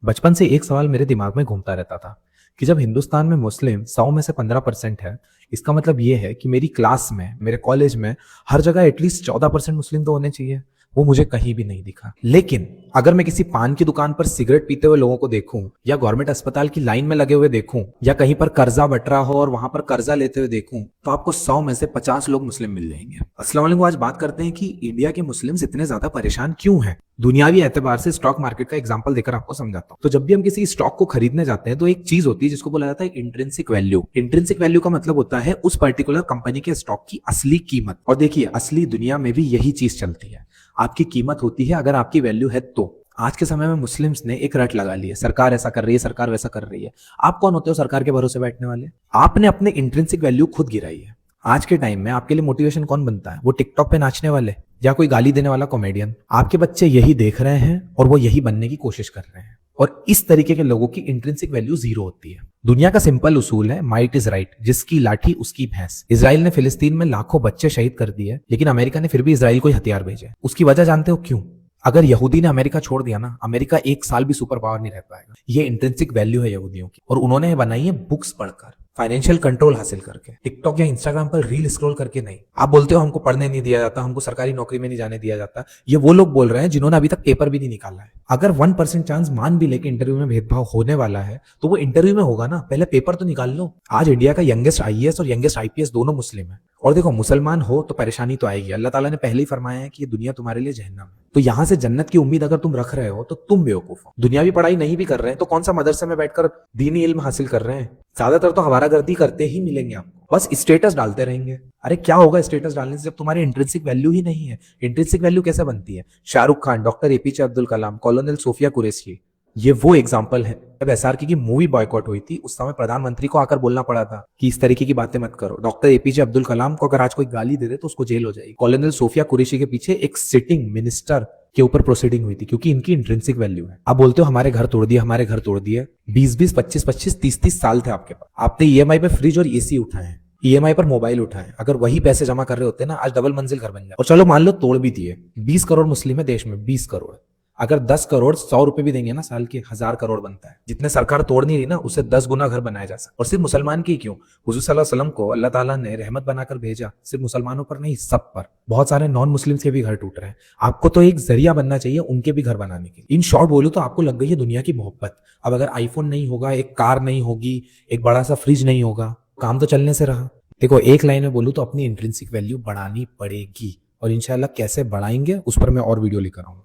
बचपन से एक सवाल मेरे दिमाग में घूमता रहता था कि जब हिंदुस्तान में मुस्लिम 100 में से 15% है, इसका मतलब ये है कि मेरी क्लास में, मेरे कॉलेज में हर जगह एटलीस्ट 14% मुस्लिम तो होने चाहिए। वो मुझे कहीं भी नहीं दिखा। लेकिन अगर मैं किसी पान की दुकान पर सिगरेट पीते हुए लोगों को देखूं, या गवर्नमेंट अस्पताल की लाइन में लगे हुए देखूं, या कहीं पर कर्जा बट रहा हो और वहां पर कर्जा लेते हुए देखूं, तो आपको 100 में से 50 लोग मुस्लिम मिल जाएंगे। अस्सलाम वालेकुम। आज बात करते हैं कि इंडिया के मुस्लिम्स इतने ज्यादा परेशान क्यों हैं। दुनियावी एतबार से स्टॉक मार्केट का एग्जांपल देकर आपको समझाता हूं। तो जब भी हम किसी स्टॉक को खरीदने जाते हैं तो एक चीज होती है जिसको बोला जाता है इंट्रिंसिक वैल्यू। इंट्रिंसिक वैल्यू का मतलब होता है उस पर्टिकुलर कंपनी के स्टॉक की असली कीमत। और देखिए, असली दुनिया में भी यही चीज चलती है। आपकी कीमत होती है अगर आपकी वैल्यू है तो। आज के समय में मुस्लिम्स ने एक रट लगा ली है, सरकार ऐसा कर रही है, सरकार वैसा कर रही है। आप कौन होते हो सरकार के भरोसे बैठने वाले? आपने अपने इंट्रिंसिक वैल्यू खुद गिराई है। आज के टाइम में आपके लिए मोटिवेशन कौन बनता है? वो टिकटॉक पे नाचने वाले या कोई गाली देने वाला कॉमेडियन? आपके बच्चे यही देख रहे हैं और वो यही बनने की कोशिश कर रहे हैं। और इस तरीके के लोगों की इंट्रिंसिक वैल्यू जीरो होती है। दुनिया का सिंपल उसूल है, माइट इज राइट, जिसकी लाठी उसकी भैंस। इजराइल ने फिलिस्तीन में लाखों बच्चे शहीद कर दिए, लेकिन अमेरिका ने फिर भी इजराइल को हथियार भेजे। उसकी वजह जानते हो क्यों? अगर यहूदी ने अमेरिका छोड़ दिया ना, अमेरिका एक साल भी सुपर पावर नहीं रह पाएगा। ये इंट्रिंसिक वैल्यू है यहूदियों की, और उन्होंने बनाई है बुक्स पढ़कर, फाइनेंशियल कंट्रोल हासिल करके, टिकटॉक या इंस्टाग्राम पर रील स्क्रॉल करके नहीं। आप बोलते हो हमको पढ़ने नहीं दिया जाता, हमको सरकारी नौकरी में नहीं जाने दिया जाता। ये वो लोग बोल रहे हैं जिन्होंने अभी तक पेपर भी नहीं निकाला है। अगर 1% चांस मान भी लेके इंटरव्यू में भेदभाव होने वाला है, तो वो इंटरव्यू में होगा ना, पहले पेपर तो निकाल लो। आज इंडिया का यंगेस्ट आईएएस और यंगेस्ट आईपीएस दोनों मुस्लिम है। और देखो, मुसलमान हो तो परेशानी तो आएगी। अल्लाह ताला ने पहले ही फरमाया है कि ये दुनिया तुम्हारे लिए जहन्नम है। तो यहां से जन्नत की उम्मीद अगर तुम रख रहे हो तो तुम बेवकूफ हो। दुनियावी पढ़ाई नहीं भी कर रहे हैं तो कौन सा मदरसे में बैठकर दीनी इल्म हासिल कर रहे हैं? ज्यादातर तो हवारागर्दी करते ही मिलेंगे आपको, बस स्टेटस डालते रहेंगे। अरे क्या होगा स्टेटस डालने से जब तुम्हारी इंट्रिंसिक वैल्यू ही नहीं है? इंट्रिंसिक वैल्यू कैसे बनती है? Shahrukh Khan, doctor APJ Abdul Kalam, कॉलोनल Sophia Qureshi, ये वो एग्जाम्पल है। जब एसआरके की मूवी बॉयकॉट हुई थी, उस समय प्रधानमंत्री को आकर बोलना पड़ा था कि इस तरीके की बातें मत करो। डॉक्टर एपीजे अब्दुल कलाम को अगर आज कोई गाली दे दे तो उसको जेल हो जाएगी। कॉलोनल सोफिया कुरैशी के पीछे एक सिटिंग मिनिस्टर के ऊपर प्रोसीडिंग हुई थी, क्योंकि इनकी इंट्रिंसिक वैल्यू है। आप बोलते हो हमारे घर तोड़ दिए, हमारे घर तोड़ दिए। 20-20, 25-25, 30-30 साल थे आपके पास, आपने ईएमआई पे फ्रिज और एसी उठाए हैं, ईएमआई पर मोबाइल उठाए। अगर वही पैसे जमा कर रहे होते ना, आज डबल मंजिल घर बन जाए। और चलो मान लो तोड़ भी दिए। 20 करोड़ मुस्लिम है देश में, 20 करोड़। अगर 10 करोड़ 100 रुपए भी देंगे ना साल के, 1000 करोड़ बनता है। जितने सरकार तोड़ नहीं रही ना, उससे 10 गुना घर बनाया जा सकता। और सिर्फ मुसलमान की क्यों, हुजूर सल्लल्लाहु अलैहि वसल्लम को अल्लाह ताला ने रहमत बनाकर भेजा, सिर्फ मुसलमानों पर नहीं, सब पर। बहुत सारे नॉन मुस्लिम्स के भी घर टूट रहे हैं। आपको तो एक जरिया बनना चाहिए उनके भी घर बनाने के। इन शॉर्ट बोलूं तो आपको लग गई है दुनिया की मोहब्बत। अब अगर आईफोन नहीं होगा, एक कार नहीं होगी, एक बड़ा सा फ्रिज नहीं होगा, काम तो चलने से रहा। देखो, एक लाइन में बोलूं तो अपनी इंट्रिंसिक वैल्यू बढ़ानी पड़ेगी, और इंशाल्लाह कैसे बढ़ाएंगे उस पर मैं और वीडियो लेकर आऊंगा।